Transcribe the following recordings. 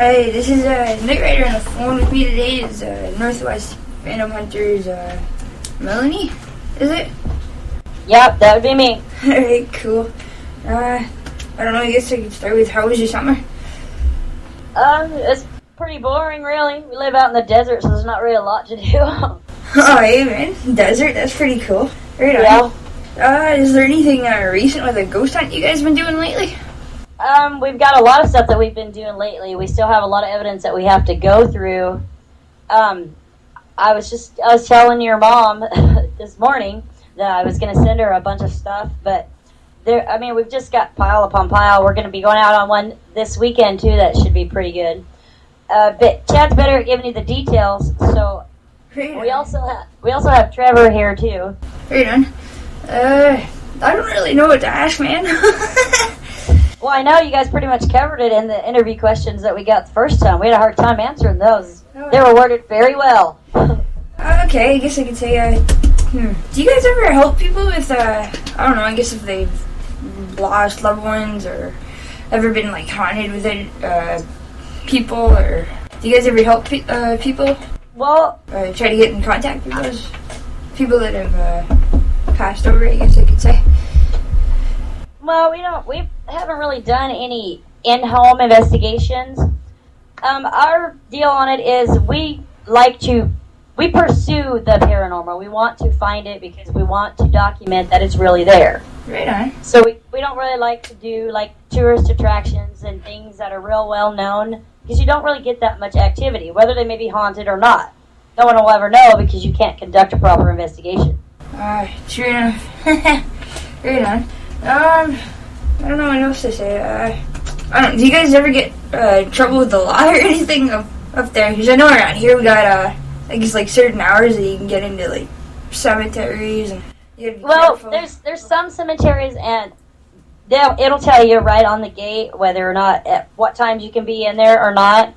Hi, this is Night Rider on the phone with me today. Is Northwest Phantom Hunters Melanie? Is it? Yep, that would be me. Alright, cool. I don't know, I guess I could start with how was your summer? It's pretty boring, really. We live out in the desert, so there's not really a lot to do. Oh, hey, man. Desert, that's pretty cool. Right on. Yeah. Is there anything recent with a ghost hunt you guys been doing lately? We've got a lot of stuff that we've been doing lately. We still have a lot of evidence that we have to go through. I was telling your mom this morning that I was going to send her a bunch of stuff, but we've just got pile upon pile. We're going to be going out on one this weekend too. That should be pretty good. But Chad's better at giving you the details. So we also have Trevor here too. Right on. I don't really know what to ask, man. Well, I know you guys pretty much covered it in the interview questions that we got the first time. We had a hard time answering those. They were worded very well. Okay, I guess I could say, do you guys ever help people with, I don't know, I guess if they've lost loved ones or ever been, like, haunted with it, people, or do you guys ever help people? Well, try to get in contact with those people that have passed over, I guess I could say? Well, we haven't really done any in-home investigations. Our deal on it is we pursue the paranormal. We want to find it because we want to document that it's really there. Right on. So we don't really like to do like tourist attractions and things that are real well known because you don't really get that much activity, whether they may be haunted or not. No one will ever know because you can't conduct a proper investigation. True enough. Right on. I don't know what else to say. Do you guys ever get trouble with the law or anything up there? Because I know around here we got, I guess, like certain hours that you can get into, like, cemeteries and you gotta be careful. There's some cemeteries and it'll tell you right on the gate whether or not at what times you can be in there or not.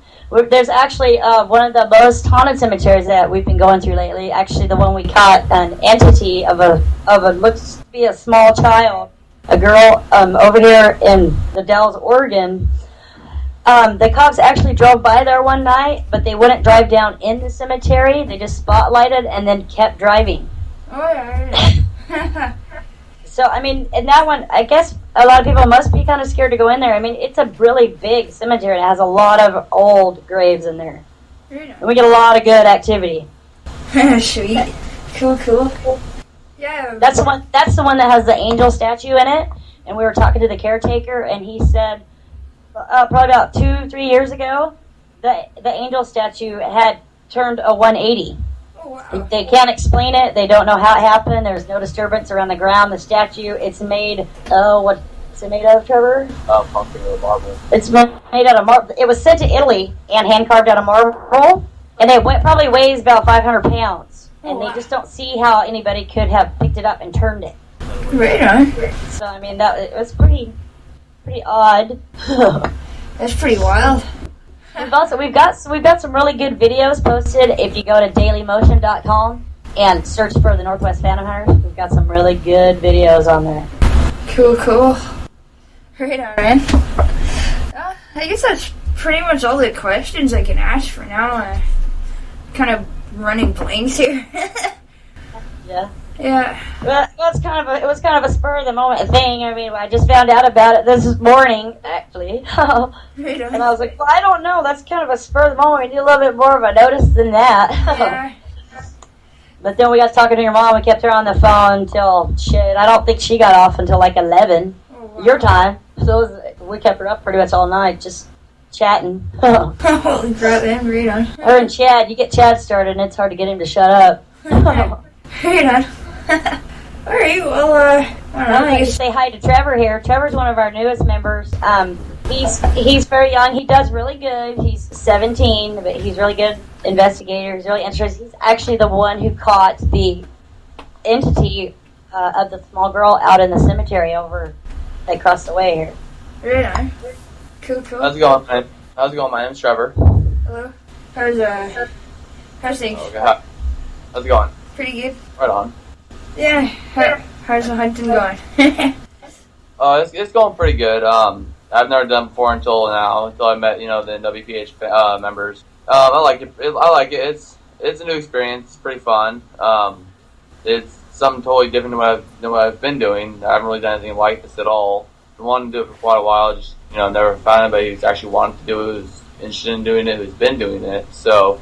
There's actually one of the most haunted cemeteries that we've been going through lately. Actually, the one we caught an entity of a looks to be a small child. A girl over here in the Dells, Oregon. The cops actually drove by there one night, but they wouldn't drive down in the cemetery. They just spotlighted and then kept driving. Oh, yeah. So, in that one, I guess a lot of people must be kind of scared to go in there. It's a really big cemetery. It has a lot of old graves in there. And we get a lot of good activity. Sweet. Cool. Yeah. That's the one that has the angel statue in it. And we were talking to the caretaker, and he said probably about 2-3 years ago, the angel statue had turned a 180. Oh, wow. They can't explain it. They don't know how it happened. There's no disturbance around the ground. The statue, it's made. What's it made out of, Trevor? Pumpkin or marble. It's made out of marble. It was sent to Italy and hand carved out of marble, and it probably weighs about 500 pounds. And they just don't see how anybody could have picked it up and turned it. Right on. So it was pretty odd. That's pretty wild. We've got some really good videos posted. If you go to dailymotion.com and search for the Northwest Phantom Hunters, we've got some really good videos on there. Cool. Right on, man. I guess that's pretty much all the questions I can ask for now. Kind of running blanks here. Yeah. Well, it was kind of a spur of the moment thing. I just found out about it this morning, actually. Right on. And I was like, well, I don't know. That's kind of a spur of the moment. We need a little bit more of a notice than that. Yeah. But then we got talking to your mom. We kept her on the phone till I don't think she got off until like 11 your time. So we kept her up pretty much all night, just chatting. Holy crap, man. Right on. Her and Chad, you get Chad started, and it's hard to get him to shut up. Right on. Alright, well, I don't know. I guess say hi to Trevor here. Trevor's one of our newest members. He's very young. He does really good. He's 17, but he's really good investigator. He's really interested. He's actually the one who caught the entity of the small girl out in the cemetery over across the way here. Right on. Cool. How's it going, man? How's it going? My name's Trevor. Hello. How's things? Okay, how's it going? Pretty good. Right on. Yeah. How's the hunting going? It's going pretty good. I've never done before until now, until I met, the NWPH members. I like it. I like it. It's a new experience. It's pretty fun. It's something totally different than what I've been doing. I haven't really done anything like this at all. I wanted to do it for quite a while. Just never found anybody who's actually wanted to do it, who's interested in doing it, who's been doing it. So,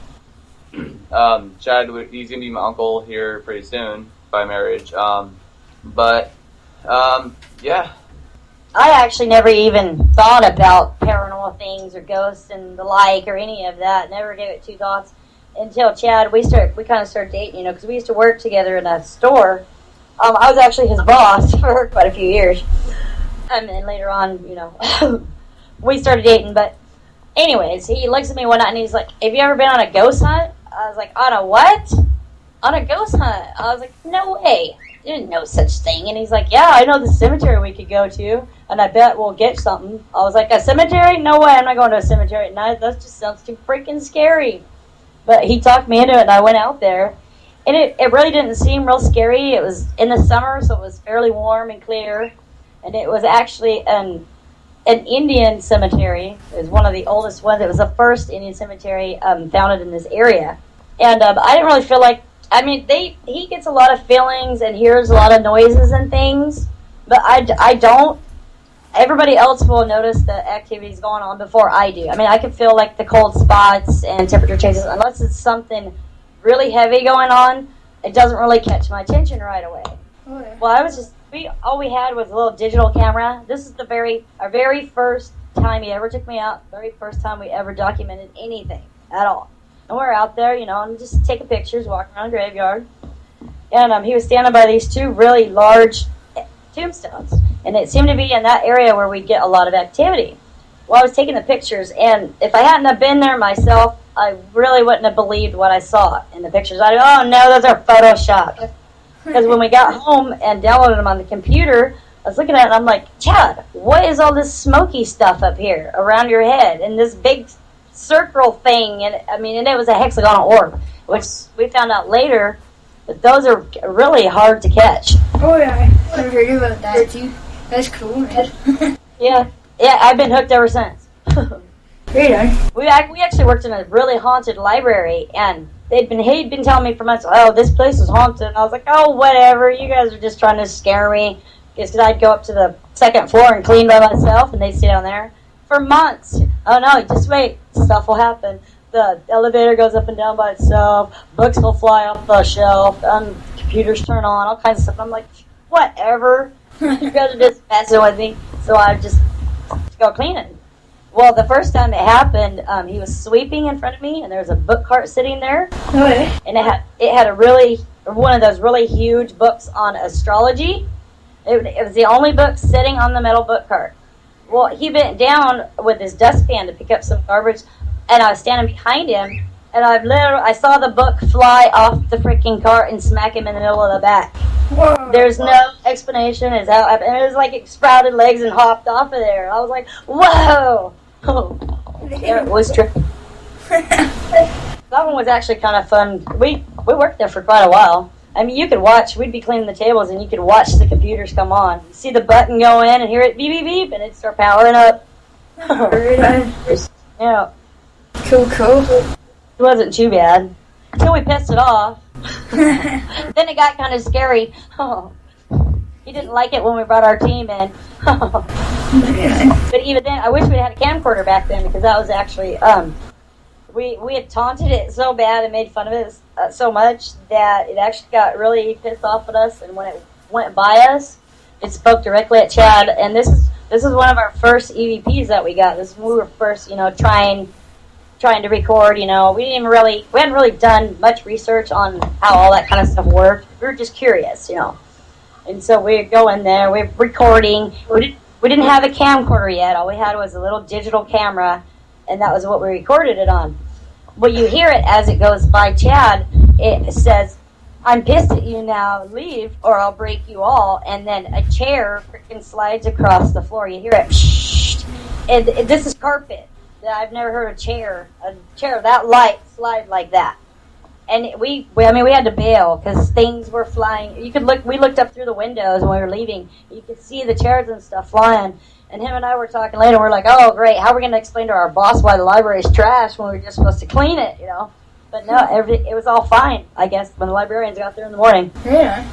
Chad, he's gonna be my uncle here pretty soon by marriage. Yeah. I actually never even thought about paranormal things or ghosts and the like or any of that. Never gave it two thoughts until Chad. We kind of started dating, because we used to work together in a store. I was actually his boss for quite a few years, and then later on, we started dating. But anyways, he looks at me one night and he's like, "Have you ever been on a ghost hunt?" I was like, "On a what?" "On a ghost hunt." I was like, "No way. There's no such thing." And he's like, "Yeah, I know the cemetery we could go to, and I bet we'll get something." I was like, "A cemetery? No way, I'm not going to a cemetery at night. That just sounds too freaking scary." But he talked me into it, and I went out there. And it really didn't seem real scary. It was in the summer, so it was fairly warm and clear. And it was actually an Indian cemetery. It was one of the oldest ones. It was the first Indian cemetery founded in this area. And I didn't really feel like, he gets a lot of feelings and hears a lot of noises and things, but I don't. Everybody else will notice the activities going on before I do. I can feel like the cold spots and temperature changes. Unless it's something really heavy going on, it doesn't really catch my attention right away. Oh, yeah. Well, all we had was a little digital camera. This is our very first time he ever took me out, very first time we ever documented anything at all. And we're out there, and just taking pictures, walking around the graveyard. And he was standing by these two really large tombstones. And it seemed to be in that area where we'd get a lot of activity. Well, I was taking the pictures, and if I hadn't have been there myself, I really wouldn't have believed what I saw in the pictures. Oh no, those are photoshopped. Because when we got home and downloaded them on the computer, I was looking at it and I'm like, "Chad, what is all this smoky stuff up here around your head and this big circle thing?" And and it was a hexagonal orb, which we found out later that those are really hard to catch. Oh yeah, I've heard about that too. That's cool, man. Yeah, I've been hooked ever since. Right on. We actually worked in a really haunted library, and he'd been telling me for months, "Oh, this place is haunted." And I was like, "Oh, whatever. You guys are just trying to scare me." Because I'd go up to the second floor and clean by myself, and they'd sit down there for months. "Oh no, just wait. Stuff will happen. The elevator goes up and down by itself. Books will fly off the shelf. Computers turn on. All kinds of stuff." And I'm like, "Whatever. You guys are just messing with me." So I just go cleaning. Well, the first time it happened, he was sweeping in front of me, and there was a book cart sitting there. Oh yeah. And it had one of those really huge books on astrology. It was the only book sitting on the metal book cart. Well, he bent down with his dustpan to pick up some garbage, and I was standing behind him, and I saw the book fly off the freaking cart and smack him in the middle of the back. Whoa. There's no explanation as how it happened. It was like it sprouted legs and hopped off of there. I was like, "Whoa!" Yeah, it was tricky. That one was actually kind of fun. We worked there for quite a while. You could watch. We'd be cleaning the tables, and you could watch the computers come on. You see the button go in, and hear it beep beep beep, and it'd start powering up. Right on. Yeah. Cool. It wasn't too bad until we pissed it off. Then it got kind of scary. He didn't like it when we brought our team in. But even then, I wish we'd had a camcorder back then, because that was actually we had taunted it so bad and made fun of it so much that it actually got really pissed off at us. And when it went by us, it spoke directly at Chad. And this is one of our first EVPs that we got. This is when we were first, trying to record. We hadn't really done much research on how all that kind of stuff worked. We were just curious, And so we'd go in there, we're recording. We didn't have a camcorder yet. All we had was a little digital camera, and that was what we recorded it on. Well, you hear it as it goes by Chad. It says, "I'm pissed at you now. Leave, or I'll break you all." And then a chair freaking slides across the floor. You hear it. Shh. And this is carpet. I've never heard a chair that light slide like that. And we had to bail because things were flying. We looked up through the windows when we were leaving. You could see the chairs and stuff flying. And him and I were talking later. We're like, oh, great. How are we going to explain to our boss why the library is trash when we were just supposed to clean it, you know? But no, it was all fine, I guess, when the librarians got there in the morning. Yeah.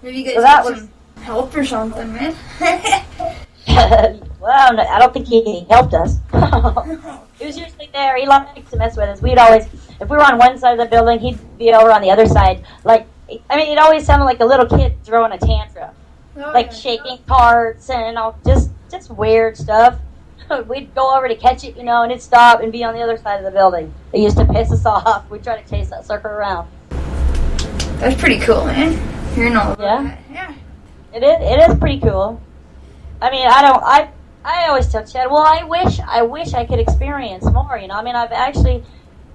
Maybe you guys got some help or something, man. Well, no, I don't think he helped us. He was usually there. He liked to mess with us. We'd always, if we were on one side of the building, he'd be over on the other side. Like, I mean, it always sounded like a little kid throwing a tantrum. Like shaking carts and all, just weird stuff. We'd go over to catch it, you know, and it'd stop and be on the other side of the building. It used to piss us off. We'd try to chase that sucker around. That's pretty cool, man. Hearing all of that. Yeah. It is pretty cool. I mean, I always tell Chad, well, I wish I could experience more, you know. I mean, I've actually,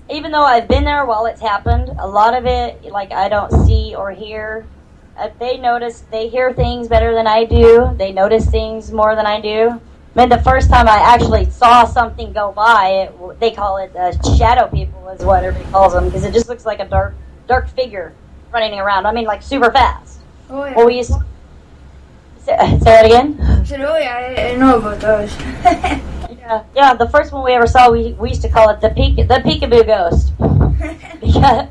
even though I've been there while it's happened, a lot of it, like, I don't see or hear. They hear things better than I do. They notice things more than I do. I mean, the first time I actually saw something go by, they call it shadow people is what everybody calls them, because it just looks like a dark figure running around. I mean, like, super fast. Oh, yeah. Well, we used to, say that again? I said, oh, yeah, I know about those. Yeah, the first one we ever saw, we used to call it the peekaboo ghost. Because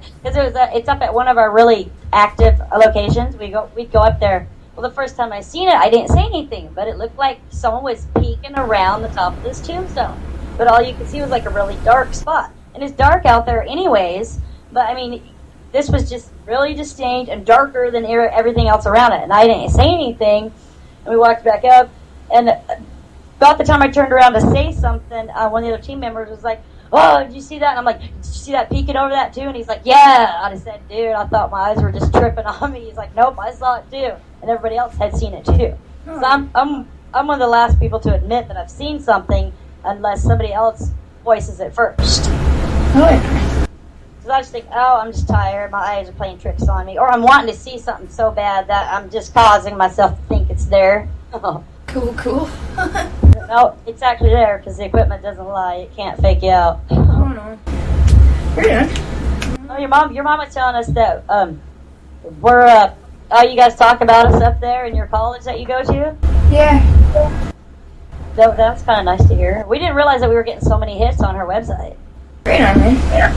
it's up at one of our really active locations. We'd go up there. Well, the first time I seen it, I didn't say anything, but it looked like someone was peeking around the top of this tombstone. But all you could see was like a really dark spot. And it's dark out there anyways, but I mean, this was just really distinct and darker than everything else around it. And I didn't say anything, and we walked back up, and about the time I turned around to say something, one of the other team members was like, oh, did you see that? And I'm like, did you see that peeking over that too? And he's like, yeah. I said, dude, I thought my eyes were just tripping on me. He's like, nope, I saw it too. And everybody else had seen it too. So I'm one of the last people to admit that I've seen something unless somebody else voices it first. Oh, yeah. So I just think, oh, I'm just tired. My eyes are playing tricks on me. Or I'm wanting to see something so bad that I'm just causing myself to think it's there. Cool. No, it's actually there because the equipment doesn't lie. It can't fake you out. Oh, no. You're done. Oh, your mom was telling us that you guys talk about us up there in your college that you go to? Yeah. That's kind of nice to hear. We didn't realize that we were getting so many hits on her website. Right on, man. Yeah.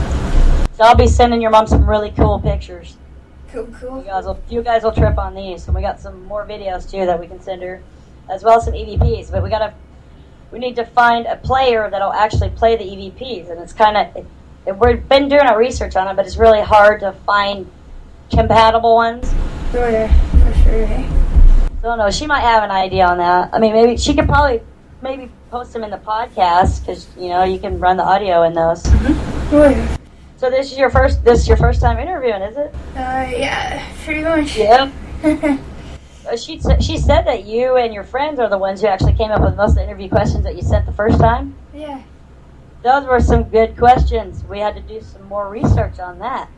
So I'll be sending your mom some really cool pictures. Cool. You guys will trip on these. And we got some more videos too that we can send her, as well as some EVPs. But we need to find a player that'll actually play the EVPs, and it's kind of we've been doing our research on it, but it's really hard to find compatible ones. Oh, yeah, for sure. So no, she might have an idea on that. I mean, maybe she could probably post them in the podcast because you know you can run the audio in those. Mm-hmm. Oh, yeah. So this is your first time interviewing, is it? Yeah, pretty much. Yeah. She said that you and your friends are the ones who actually came up with most of the interview questions that you sent the first time. Yeah. Those were some good questions. We had to do some more research on that.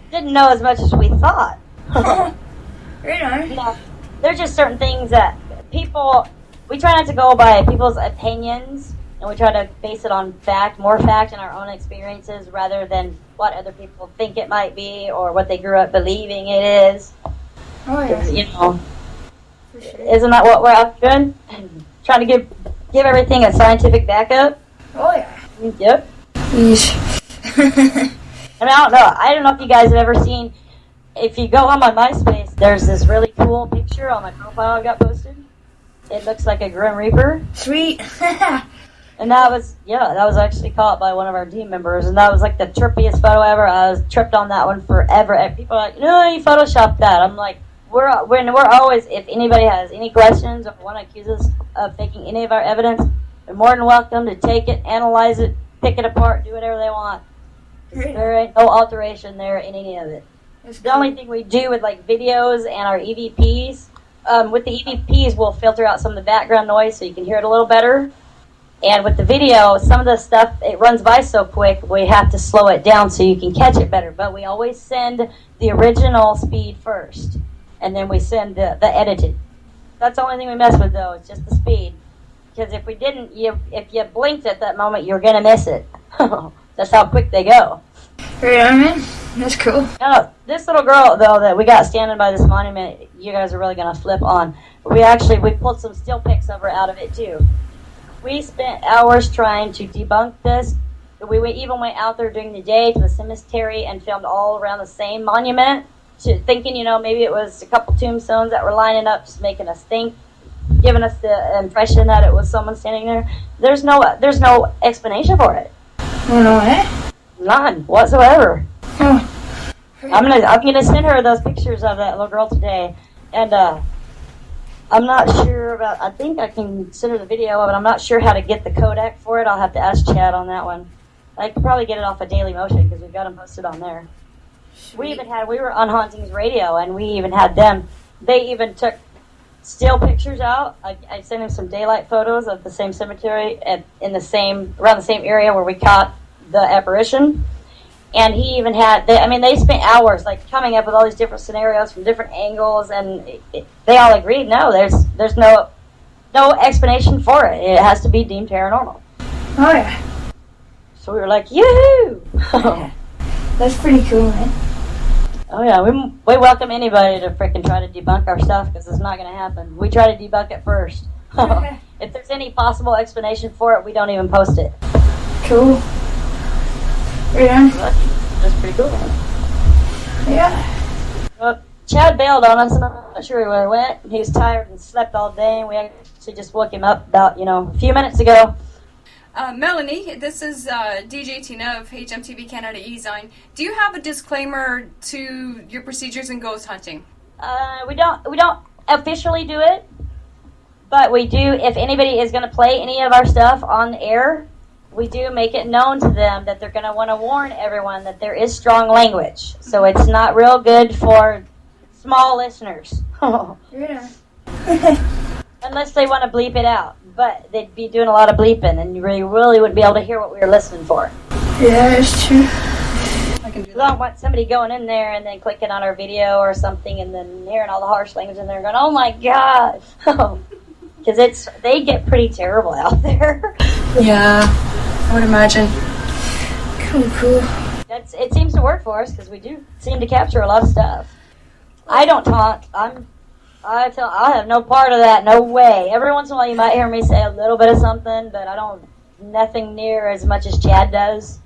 Didn't know as much as we thought. Right on. Yeah. There's just certain things that we try not to go by people's opinions, and we try to base it on more fact in our own experiences rather than what other people think it might be or what they grew up believing it is. Oh, yeah. You know, for sure. Isn't that what we're out doing? Trying to give everything a scientific backup? Oh, yeah. Yep. Yeesh. I mean, I don't know if you guys have ever seen, if you go on my MySpace, there's this really cool picture on my profile I got posted. It looks like a Grim Reaper. Sweet. And that was actually caught by one of our team members, and that was like the trippiest photo ever. I was tripped on that one forever. And people are like, no, you photoshopped that. I'm like, we're always, if anybody has any questions or want to accuse us of faking any of our evidence, they're more than welcome to take it, analyze it, pick it apart, do whatever they want. There ain't no alteration there in any of it. The only thing we do with like videos and our EVPs, with the EVPs, we'll filter out some of the background noise so you can hear it a little better. And with the video, some of the stuff, it runs by so quick, we have to slow it down so you can catch it better. But we always send the original speed first, and then we send the edited. That's the only thing we mess with, though. It's just the speed. Because if we didn't, if you blinked at that moment, you're going to miss it. That's how quick they go. Right on, man. That's cool. Now, this little girl, though, that we got standing by this monument, you guys are really going to flip on. we pulled some still pics of her out of it too. We spent hours trying to debunk this. We even went out there during the day to the cemetery and filmed all around the same monument, thinking, maybe it was a couple tombstones that were lining up, just making us think, giving us the impression that it was someone standing there. There's no explanation for it. No, eh? None whatsoever. Oh. I'm gonna send her those pictures of that little girl today, and I'm not sure about. I think I can send her the video of it. I'm not sure how to get the Kodak for it. I'll have to ask Chad on that one. I could probably get it off of Daily Motion because we've got them posted on there. We were on Hauntings Radio, and we even had them. They even took still pictures out. I sent him some daylight photos of the same cemetery around the same area where we caught the apparition. And he even had, they spent hours coming up with all these different scenarios from different angles, and they all agreed, no, there's no explanation for it. It has to be deemed paranormal. Oh, yeah. So we were like, yoo-hoo! Yeah. That's pretty cool, man. Oh, yeah, we welcome anybody to frickin' try to debunk our stuff, because it's not going to happen. We try to debunk it first. If there's any possible explanation for it, we don't even post it. Cool. Yeah. That's pretty cool. Yeah. Well, Chad bailed on us, and I'm not sure where he went. He was tired and slept all day, and we actually just woke him up about, a few minutes ago. Melanie, this is DJ Tina of HMTV Canada E-Zine. Do you have a disclaimer to your procedures in ghost hunting? We don't officially do it, but we do. If anybody is going to play any of our stuff on the air, we do make it known to them that they're going to want to warn everyone that there is strong language. So it's not real good for small listeners. Yeah. Unless they want to bleep it out. But they'd be doing a lot of bleeping, and you really wouldn't be able to hear what we were listening for. Yeah, that's true. I can do We don't want somebody going in there and then clicking on our video or something and then hearing all the harsh language in there and going, oh my God. Because they get pretty terrible out there. Yeah, I would imagine. Cool. It seems to work for us because we do seem to capture a lot of stuff. I don't taunt. I have no part of that. No way. Every once in a while you might hear me say a little bit of something, but I don't. Nothing near as much as Chad does.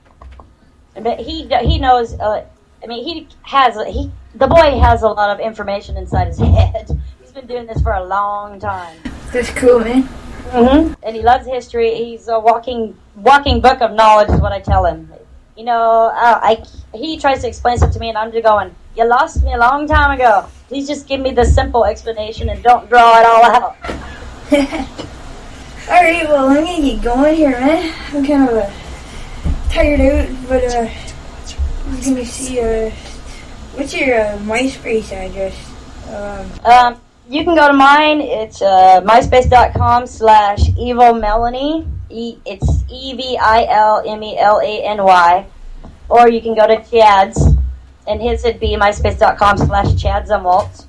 But he knows. The boy has a lot of information inside his head. He's been doing this for a long time. That's cool, man. Mm-hmm. And he loves history. He's a walking book of knowledge, is what I tell him. He tries to explain stuff to me, and I'm just going, you lost me a long time ago. Please just give me the simple explanation and don't draw it all out. Alright, well, I'm gonna get going here, man. I'm kind of tired out, but I'm gonna see, what's your MySpace address? You can go to mine. It's myspace.com/evilmelanie. It's EVILMELANY. Or you can go to Chad's, and his would be myspace.com/ChadZumwalt.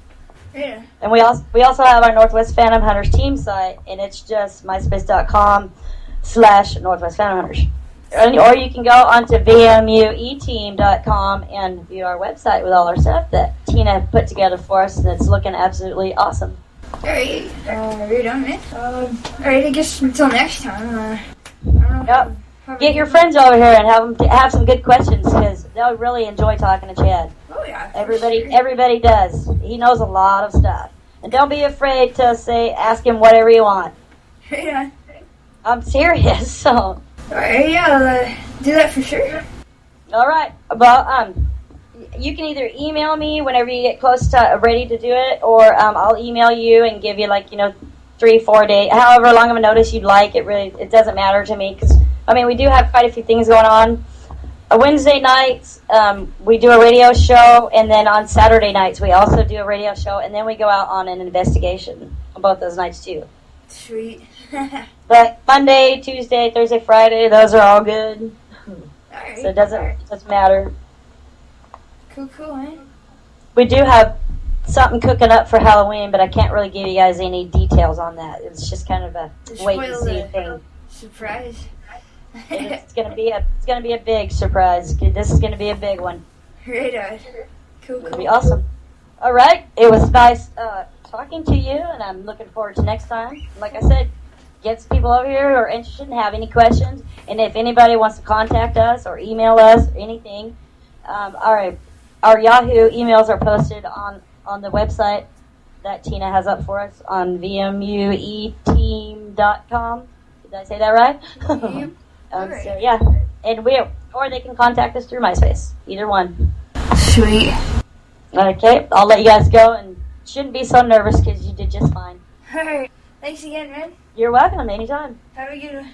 Yeah. And we also have our Northwest Phantom Hunters team site, and it's just myspace.com/Northwest Phantom Hunters. Or you can go onto VMUEteam.com and view our website with all our stuff that Tina put together for us, and it's looking absolutely awesome. Alright, we're done, man. Alright, I guess until next time. I don't know. Yep. Get your friends over here and have some good questions, because they'll really enjoy talking to Chad. Oh yeah. Everybody does. He knows a lot of stuff. And don't be afraid to ask him whatever you want. Yeah. I'm serious, so. Alright, yeah, I'll do that for sure. Alright. Well, you can either email me whenever you get close to ready to do it, or I'll email you and give you 3-4 days, however long of a notice you'd like. It doesn't matter to me, because we do have quite a few things going on. Wednesday nights, we do a radio show, and then on Saturday nights, we also do a radio show, and then we go out on an investigation on both those nights, too. Sweet. But Monday, Tuesday, Thursday, Friday, those are all good. Alright. So it doesn't matter. Cool, man. We do have something cooking up for Halloween, but I can't really give you guys any details on that. It's just kind of a wait-and-see thing. Surprise. It's gonna be a big surprise. This is gonna be a big one. Right on. Cool. It'll be awesome. All right, it was nice talking to you, and I'm looking forward to next time. Like I said, get some people over here who are interested and have any questions. And if anybody wants to contact us or email us or anything, our Yahoo emails are posted on the website that Tina has up for us on vmueteam.com. Did I say that right? Yep. Right. So yeah, and or they can contact us through MySpace. Either one. Sweet. Okay, I'll let you guys go, and shouldn't be so nervous because you did just fine. Alright. Thanks again, man. You're welcome anytime. Have a good one.